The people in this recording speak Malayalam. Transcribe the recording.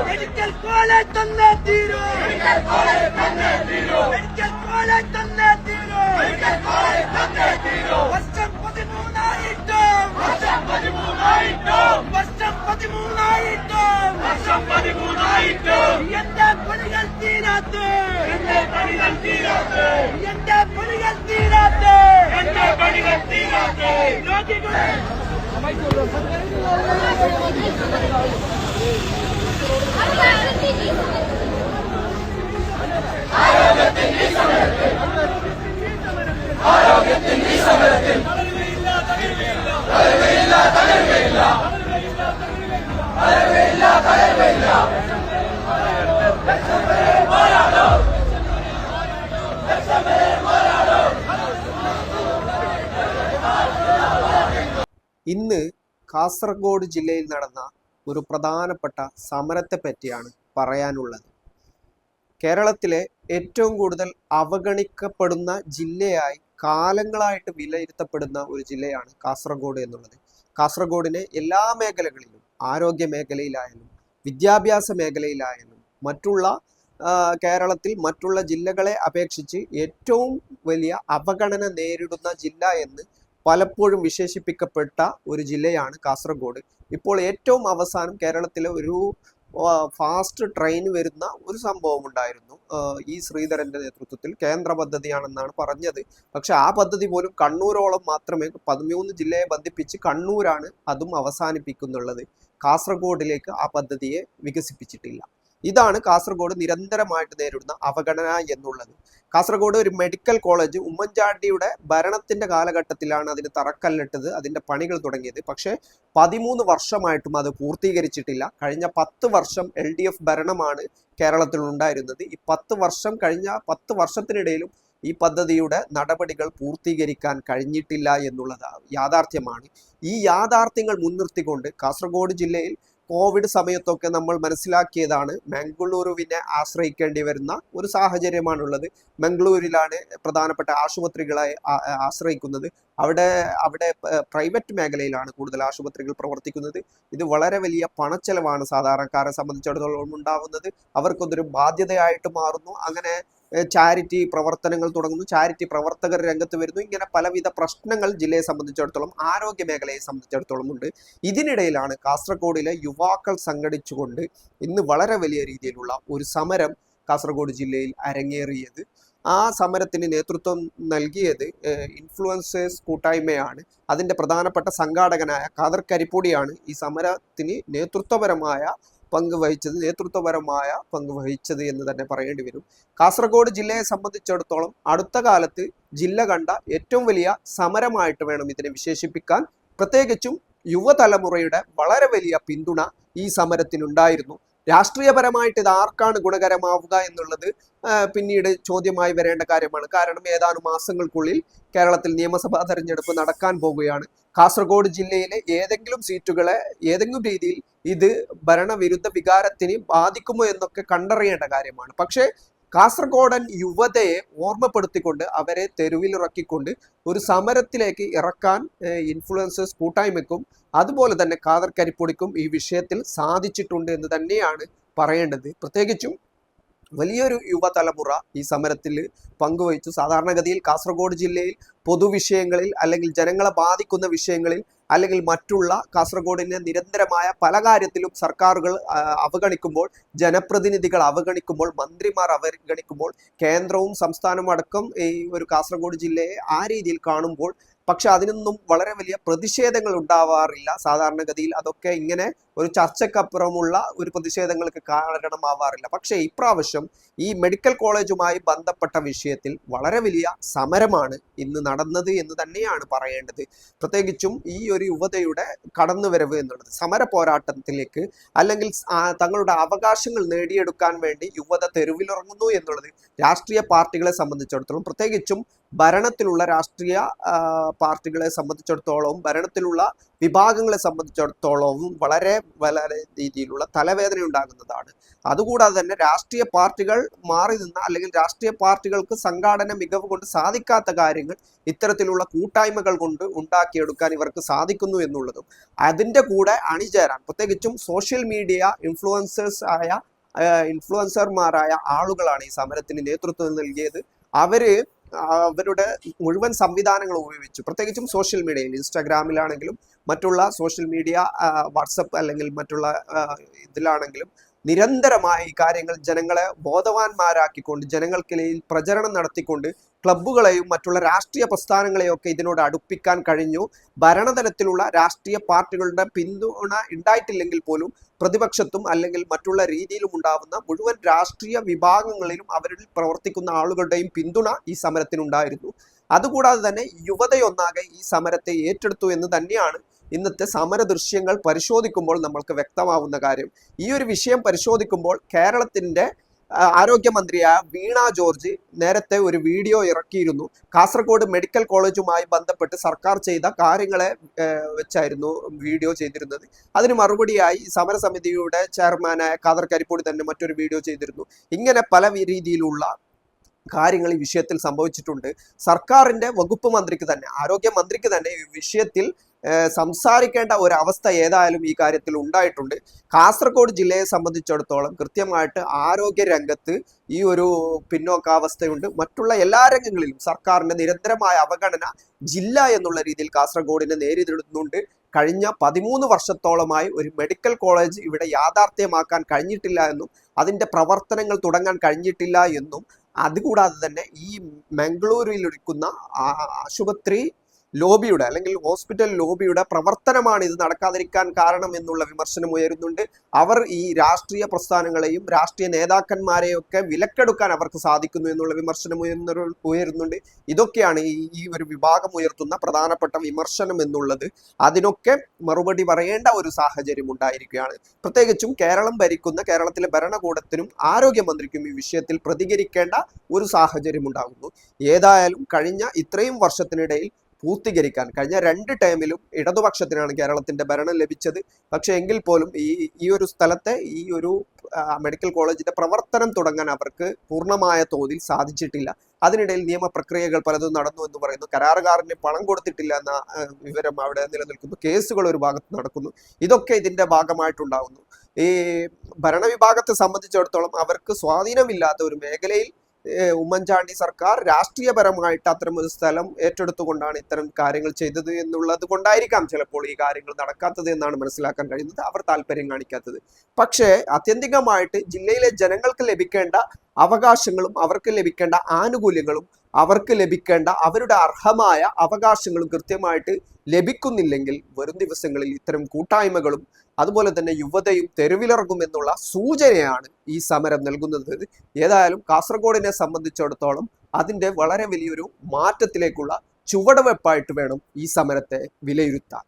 മെഡിക്കൽ കോളേജ് തന്നെ തീരൂ. മെഡിക്കൽ കോളേജ് തന്നെ തീരൂ. മെഡിക്കൽ കോളേജ് തന്നെ തീരൂ. മെഡിക്കൽ കോളേജ് തന്നെ തീരൂ. വർഷം 13ആയിട്ടും വർഷം 13ആയിട്ടും വർഷം 13ആയിട്ടും വർഷം 13ആയിട്ടും എന്റെ പണികൾ തീരാത്ത്. എന്റെ പണികൾ തീരാത്ത്. എന്റെ പണികൾ തീരാത്ത്. എന്റെ പണികൾ തീരാത്ത്. രോഗികളെ ഇന്ന് കാസർഗോഡ് ജില്ലയിൽ നടന്ന ഒരു പ്രധാനപ്പെട്ട സമരത്തെ പറ്റിയാണ് പറയാനുള്ളത്. കേരളത്തിലെ ഏറ്റവും കൂടുതൽ അവഗണിക്കപ്പെടുന്ന ജില്ലയായി കാലങ്ങളായിട്ട് വിലയിരുത്തപ്പെടുന്ന ഒരു ജില്ലയാണ് കാസർഗോഡ് എന്നുള്ളത്. കാസർഗോഡിനെ എല്ലാ മേഖലകളിലും, ആരോഗ്യ മേഖലയിലായാലും വിദ്യാഭ്യാസ മേഖലയിലായാലും മറ്റുള്ള കേരളത്തിൽ മറ്റുള്ള ജില്ലകളെ അപേക്ഷിച്ച് ഏറ്റവും വലിയ അവഗണന നേരിടുന്ന ജില്ല എന്ന് പലപ്പോഴും വിശേഷിപ്പിക്കപ്പെട്ട ഒരു ജില്ലയാണ് കാസർഗോഡ്. ഇപ്പോൾ ഏറ്റവും അവസാനം കേരളത്തിലെ ഒരു ഫാസ്റ്റ് ട്രെയിൻ വരുന്ന ഒരു സംഭവം ഉണ്ടായിരുന്നു. ഈ ശ്രീധരന്റെ നേതൃത്വത്തിൽ കേന്ദ്ര പദ്ധതിയാണെന്നാണ് പറഞ്ഞത്. പക്ഷെ ആ പദ്ധതി പോലും കണ്ണൂരോളം മാത്രമേ, 13 ജില്ലയെ ബന്ധിപ്പിച്ച് കണ്ണൂരാണ് അതും അവസാനിപ്പിക്കുന്നുള്ളത്. കാസർഗോഡിലേക്ക് ആ പദ്ധതിയെ വികസിപ്പിച്ചിട്ടില്ല. ഇതാണ് കാസർഗോഡ് നിരന്തരമായിട്ട് നേരിടുന്ന അവഗണന എന്നുള്ളത്. കാസർഗോഡ് ഒരു മെഡിക്കൽ കോളേജ് ഉമ്മൻചാണ്ടിയുടെ ഭരണത്തിന്റെ കാലഘട്ടത്തിലാണ് അതിന് തറക്കല്ലിട്ടത്, അതിന്റെ പണികൾ തുടങ്ങിയത്. പക്ഷെ 13 വർഷമായിട്ടും അത് പൂർത്തീകരിച്ചിട്ടില്ല. കഴിഞ്ഞ 10 വർഷം LDF ഭരണമാണ് കേരളത്തിൽ ഉണ്ടായിരുന്നത്. ഈ 10 വർഷത്തിനിടയിലും ഈ പദ്ധതിയുടെ നടപടികൾ പൂർത്തീകരിക്കാൻ കഴിഞ്ഞിട്ടില്ല എന്നുള്ളത് യാഥാർത്ഥ്യമാണ്. ഈ യാഥാർത്ഥ്യങ്ങൾ മുൻനിർത്തിക്കൊണ്ട് കാസർഗോഡ് ജില്ലയിൽ കോവിഡ് സമയത്തൊക്കെ നമ്മൾ മനസ്സിലാക്കിയതാണ് മംഗളൂരുവിനെ ആശ്രയിക്കേണ്ടി വരുന്ന ഒരു സാഹചര്യമാണുള്ളത്. മംഗളൂരിലാണ് പ്രധാനപ്പെട്ട ആശുപത്രികളെ ആശ്രയിക്കുന്നത്. അവിടെ പ്രൈവറ്റ് മേഖലയിലാണ് കൂടുതൽ ആശുപത്രികൾ പ്രവർത്തിക്കുന്നത്. ഇത് വളരെ വലിയ പണച്ചെലവാണ് സാധാരണക്കാരെ സംബന്ധിച്ചിടത്തോളം ഉണ്ടാവുന്നത്. അവർക്കൊരു ബാധ്യതയായിട്ട് മാറുന്നു. അങ്ങനെ ചാരിറ്റി പ്രവർത്തനങ്ങൾ തുടങ്ങുന്നു, ചാരിറ്റി പ്രവർത്തകർ രംഗത്ത് വരുന്നു. ഇങ്ങനെ പലവിധ പ്രശ്നങ്ങൾ ജില്ലയെ സംബന്ധിച്ചിടത്തോളം, ആരോഗ്യ മേഖലയെ സംബന്ധിച്ചിടത്തോളം ഉണ്ട്. ഇതിനിടയിലാണ് കാസർഗോഡിലെ യുവാക്കൾ സംഘടിച്ചുകൊണ്ട് ഇന്ന് വളരെ വലിയ രീതിയിലുള്ള ഒരു സമരം കാസർഗോഡ് ജില്ലയിൽ അരങ്ങേറിയത്. ആ സമരത്തിന് നേതൃത്വം നൽകിയത് ഇൻഫ്ലുവൻസേഴ്സ് കൂട്ടായ്മയാണ്. അതിൻ്റെ പ്രധാനപ്പെട്ട സംഘാടകനായ ഖാദർ കരിപ്പൊടിയാണ് ഈ സമരത്തിന് നേതൃത്വപരമായ പങ്ക് വഹിച്ചത് എന്ന് തന്നെ പറയേണ്ടി വരും. കാസർഗോഡ് ജില്ലയെ സംബന്ധിച്ചിടത്തോളം അടുത്ത കാലത്ത് ജില്ല കണ്ട ഏറ്റവും വലിയ സമരമായിട്ട് വേണം ഇതിനെ വിശേഷിപ്പിക്കാൻ. പ്രത്യേകിച്ചും യുവതലമുറയുടെ വളരെ വലിയ പിന്തുണ ഈ സമരത്തിനുണ്ടായിരുന്നു. രാഷ്ട്രീയപരമായിട്ട് ഇത് ആർക്കാണ് ഗുണകരമാവുക എന്നുള്ളത് പിന്നീട് ചോദ്യമായി വരേണ്ട കാര്യമാണ്. കാരണം ഏതാനും മാസങ്ങൾക്കുള്ളിൽ കേരളത്തിൽ നിയമസഭാ തെരഞ്ഞെടുപ്പ് നടക്കാൻ പോവുകയാണ്. കാസർഗോഡ് ജില്ലയിലെ ഏതെങ്കിലും സീറ്റുകളെ ഏതെങ്കിലും രീതിയിൽ ഇത് ഭരണവിരുദ്ധ വികാരത്തിന് ബാധിക്കുമോ എന്നൊക്കെ കണ്ടറിയേണ്ട കാര്യമാണ്. പക്ഷേ കാസർഗോഡൻ യുവതയെ ഓർമ്മപ്പെടുത്തിക്കൊണ്ട് അവരെ തെരുവിലിറക്കിക്കൊണ്ട് ഒരു സമരത്തിലേക്ക് ഇറക്കാൻ ഇൻഫ്ലുവൻസേഴ്സ് കൂട്ടായ്മയ്ക്കും അതുപോലെ തന്നെ ഖാദർ കരിപ്പൊടിക്കും ഈ വിഷയത്തിൽ സാധിച്ചിട്ടുണ്ട് എന്ന് തന്നെയാണ് പറയേണ്ടത്. പ്രത്യേകിച്ചും വലിയൊരു യുവതലമുറ ഈ സമരത്തിൽ പങ്കുവഹിച്ചു. സാധാരണഗതിയിൽ കാസർഗോഡ് ജില്ലയിൽ പൊതുവിഷയങ്ങളിൽ അല്ലെങ്കിൽ ജനങ്ങളെ ബാധിക്കുന്ന വിഷയങ്ങളിൽ അല്ലെങ്കിൽ മറ്റുള്ള കാസർഗോഡിനെ നിരന്തരമായ പല കാര്യത്തിലും സർക്കാരുകൾ അവഗണിക്കുമ്പോൾ, ജനപ്രതിനിധികൾ അവഗണിക്കുമ്പോൾ, മന്ത്രിമാർ അവഗണിക്കുമ്പോൾ, കേന്ദ്രവും സംസ്ഥാനവും അടക്കം ഈ ഒരു കാസർഗോഡ് ജില്ലയെ ആ രീതിയിൽ കാണുമ്പോൾ പക്ഷെ അതിനൊന്നും വളരെ വലിയ പ്രതിഷേധങ്ങൾ ഉണ്ടാവാറില്ല. സാധാരണഗതിയിൽ അതൊക്കെ ഇങ്ങനെ ഒരു ചർച്ചക്കപ്പുറമുള്ള ഒരു പ്രതിഷേധങ്ങൾക്ക് കാരണമാവാറില്ല. പക്ഷേ ഇപ്രാവശ്യം ഈ മെഡിക്കൽ കോളേജുമായി ബന്ധപ്പെട്ട വിഷയത്തിൽ വളരെ വലിയ സമരമാണ് ഇന്ന് നടന്നത് എന്ന് തന്നെയാണ് പറയേണ്ടത്. പ്രത്യേകിച്ചും ഈ ഒരു യുവതയുടെ കടന്നുവരവ് എന്നുള്ളത് സമര പോരാട്ടത്തിലേക്ക് അല്ലെങ്കിൽ തങ്ങളുടെ അവകാശങ്ങൾ നേടിയെടുക്കാൻ വേണ്ടി യുവത തെരുവിലിറങ്ങുന്നു എന്നുള്ളത് രാഷ്ട്രീയ പാർട്ടികളെ സംബന്ധിച്ചിടത്തോളം, പ്രത്യേകിച്ചും ഭരണത്തിലുള്ള രാഷ്ട്രീയ പാർട്ടികളെ സംബന്ധിച്ചിടത്തോളവും ഭരണത്തിലുള്ള വിഭാഗങ്ങളെ സംബന്ധിച്ചിടത്തോളവും വളരെ വളരെ രീതിയിലുള്ള തലവേദന ഉണ്ടാകുന്നതാണ്. അതുകൂടാതെ തന്നെ രാഷ്ട്രീയ പാർട്ടികൾ മാറി നിന്ന അല്ലെങ്കിൽ രാഷ്ട്രീയ പാർട്ടികൾക്ക് സംഘാടന മികവ് കൊണ്ട് സാധിക്കാത്ത കാര്യങ്ങൾ ഇത്തരത്തിലുള്ള കൂട്ടായ്മകൾ കൊണ്ട് ഉണ്ടാക്കിയെടുക്കാൻ ഇവർക്ക് സാധിക്കുന്നു എന്നുള്ളതും അതിൻ്റെ കൂടെ അണിചേരാൻ പ്രത്യേകിച്ചും സോഷ്യൽ മീഡിയ ഇൻഫ്ലുവൻസർമാരായ ആളുകളാണ് ഈ സമരത്തിന് നേതൃത്വം നൽകിയത്. അവരുടെ മുഴുവൻ സംവിധാനങ്ങൾ ഉപയോഗിച്ചു, പ്രത്യേകിച്ചും സോഷ്യൽ മീഡിയയിൽ ഇൻസ്റ്റാഗ്രാമിലാണെങ്കിലും മറ്റുള്ള സോഷ്യൽ മീഡിയ വാട്സപ്പ് അല്ലെങ്കിൽ മറ്റുള്ള ഇതിലാണെങ്കിലും നിരന്തരമായി ഈ കാര്യങ്ങൾ ജനങ്ങളെ ബോധവാന്മാരാക്കിക്കൊണ്ട് ജനങ്ങൾക്കിടയിൽ പ്രചരണം നടത്തിക്കൊണ്ട് ക്ലബ്ബുകളെയും മറ്റുള്ള രാഷ്ട്രീയ പ്രസ്ഥാനങ്ങളെയും ഒക്കെ ഇതിനോട് അടുപ്പിക്കാൻ കഴിഞ്ഞു. ഭരണതലത്തിലുള്ള രാഷ്ട്രീയ പാർട്ടികളുടെ പിന്തുണ ഉണ്ടായിട്ടില്ലെങ്കിൽ പോലും പ്രതിപക്ഷത്തും അല്ലെങ്കിൽ മറ്റുള്ള രീതിയിലും ഉണ്ടാവുന്ന മുഴുവൻ രാഷ്ട്രീയ വിഭാഗങ്ങളിലും അവരിൽ പ്രവർത്തിക്കുന്ന ആളുകളുടെയും പിന്തുണ ഈ സമരത്തിനുണ്ടായിരുന്നു. അതുകൂടാതെ തന്നെ യുവതയൊന്നാകെ ഈ സമരത്തെ ഏറ്റെടുത്തു എന്ന് തന്നെയാണ് ഇന്നത്തെ സമര ദൃശ്യങ്ങൾ പരിശോധിക്കുമ്പോൾ നമ്മൾക്ക് വ്യക്തമാവുന്ന കാര്യം. ഈ ഒരു വിഷയം പരിശോധിക്കുമ്പോൾ കേരളത്തിന്റെ ആരോഗ്യമന്ത്രിയായ വീണ ജോർജ് നേരത്തെ ഒരു വീഡിയോ ഇറക്കിയിരുന്നു. കാസർഗോഡ് മെഡിക്കൽ കോളേജുമായി ബന്ധപ്പെട്ട് സർക്കാർ ചെയ്ത കാര്യങ്ങളെ വെച്ചായിരുന്നു വീഡിയോ ചെയ്തിരുന്നത്. അതിന് മറുപടിയായി സമരസമിതിയുടെ ചെയർമാനായ ഖാദർ കരിപ്പൊടി തന്നെ മറ്റൊരു വീഡിയോ ചെയ്തിരുന്നു. ഇങ്ങനെ പല രീതിയിലുള്ള കാര്യങ്ങൾ ഈ വിഷയത്തിൽ സംഭവിച്ചിട്ടുണ്ട്. സർക്കാരിന്റെ വകുപ്പ് മന്ത്രിക്ക് തന്നെ ആരോഗ്യമന്ത്രിക്ക് തന്നെ ഈ വിഷയത്തിൽ സംസാരിക്കേണ്ട ഒരവസ്ഥ ഏതായാലും ഈ കാര്യത്തിൽ ഉണ്ടായിട്ടുണ്ട്. കാസർഗോഡ് ജില്ലയെ സംബന്ധിച്ചിടത്തോളം കൃത്യമായിട്ട് ആരോഗ്യ രംഗത്ത് ഈ ഒരു പിന്നോക്കാവസ്ഥയുണ്ട്. മറ്റുള്ള എല്ലാ രംഗങ്ങളിലും സർക്കാരിന്റെ നിരന്തരമായ അവഗണന ജില്ല എന്നുള്ള രീതിയിൽ കാസർഗോഡിനെ നേരിടുന്നുണ്ട്. കഴിഞ്ഞ 13 വർഷത്തോളമായി ഒരു മെഡിക്കൽ കോളേജ് ഇവിടെ യാഥാർത്ഥ്യമാക്കാൻ കഴിഞ്ഞിട്ടില്ല എന്നും അതിൻ്റെ പ്രവർത്തനങ്ങൾ തുടങ്ങാൻ കഴിഞ്ഞിട്ടില്ല എന്നും അതുകൂടാതെ തന്നെ ഈ മംഗളൂരുവിലിരിക്കുന്ന ആശുപത്രി ലോബിയുടെ അല്ലെങ്കിൽ ഹോസ്പിറ്റൽ ലോബിയുടെ പ്രവർത്തനമാണ് ഇത് നടക്കാതിരിക്കാൻ കാരണം എന്നുള്ള വിമർശനം ഉയരുന്നുണ്ട്. അവർ ഈ രാഷ്ട്രീയ പ്രസ്ഥാനങ്ങളെയും രാഷ്ട്രീയ നേതാക്കന്മാരെയും ഒക്കെ വിലക്കെടുക്കാൻ അവർക്ക് സാധിക്കുന്നു എന്നുള്ള വിമർശനം ഉയരുന്നുണ്ട്. ഇതൊക്കെയാണ് ഈ ഒരു വിഭാഗം ഉയർത്തുന്ന പ്രധാനപ്പെട്ട വിമർശനം എന്നുള്ളത്. അതിനൊക്കെ മറുപടി പറയേണ്ട ഒരു സാഹചര്യം ഉണ്ടായിരിക്കുകയാണ്. പ്രത്യേകിച്ചും കേരളം ഭരിക്കുന്ന കേരളത്തിലെ ഭരണകൂടത്തിനും ആരോഗ്യമന്ത്രിക്കും ഈ വിഷയത്തിൽ പ്രതികരിക്കേണ്ട ഒരു സാഹചര്യം ഉണ്ടാകുന്നു. ഏതായാലും കഴിഞ്ഞ ഇത്രയും വർഷത്തിനിടയിൽ പൂർത്തീകരിക്കാൻ കഴിഞ്ഞ 2 ടൈമിലും ഇടതുപക്ഷത്തിനാണ് കേരളത്തിന്റെ ഭരണം ലഭിച്ചത്. പക്ഷെ എങ്കിൽ പോലും ഈ ഒരു സ്ഥലത്തെ ഈ ഒരു മെഡിക്കൽ കോളേജിന്റെ പ്രവർത്തനം തുടങ്ങാൻ അവർക്ക് പൂർണ്ണമായ തോതിൽ സാധിച്ചിട്ടില്ല. അതിനിടയിൽ നിയമപ്രക്രിയകൾ പലതും നടന്നു എന്ന് പറയുന്നു. കരാറുകാരന് പണം കൊടുത്തിട്ടില്ല എന്ന വിവരം അവിടെ നിലനിൽക്കുന്നു. കേസുകൾ ഒരു ഭാഗത്ത് നടക്കുന്നു. ഇതൊക്കെ ഇതിന്റെ ഭാഗമായിട്ടുണ്ടാകുന്നു. ഈ ഭരണവിഭാഗത്തെ സംബന്ധിച്ചിടത്തോളം അവർക്ക് സ്വാധീനമില്ലാത്ത ഒരു മേഖലയിൽ ഉമ്മൻചാണ്ടി സർക്കാർ രാഷ്ട്രീയപരമായിട്ട് അത്തരം ഒരു സ്ഥലം ഏറ്റെടുത്തുകൊണ്ടാണ് ഇത്തരം കാര്യങ്ങൾ ചെയ്തത് എന്നുള്ളത് കൊണ്ടായിരിക്കാം ചിലപ്പോൾ ഈ കാര്യങ്ങൾ നടക്കാത്തത് എന്നാണ് മനസ്സിലാക്കാൻ കഴിയുന്നത്. അവർ താല്പര്യം കാണിക്കാത്തത്. പക്ഷേ ആത്യന്തികമായിട്ട് ജില്ലയിലെ ജനങ്ങൾക്ക് ലഭിക്കേണ്ട അവകാശങ്ങളും അവർക്ക് ലഭിക്കേണ്ട ആനുകൂല്യങ്ങളും അവർക്ക് ലഭിക്കേണ്ട അവരുടെ അർഹമായ അവകാശങ്ങളും കൃത്യമായിട്ട് ലഭിക്കുന്നില്ലെങ്കിൽ വരും ദിവസങ്ങളിൽ ഇത്തരം കൂട്ടായ്മകളും അതുപോലെ തന്നെ യുവതയും തെരുവിലിറങ്ങുമെന്നുള്ള സൂചനയാണ് ഈ സമരം നൽകുന്നത്. ഏതായാലും കാസർഗോഡിനെ സംബന്ധിച്ചിടത്തോളം അതിൻ്റെ വളരെ വലിയൊരു മാറ്റത്തിലേക്കുള്ള ചുവടുവെപ്പായിട്ട് വേണം ഈ സമരത്തെ വിലയിരുത്താൻ.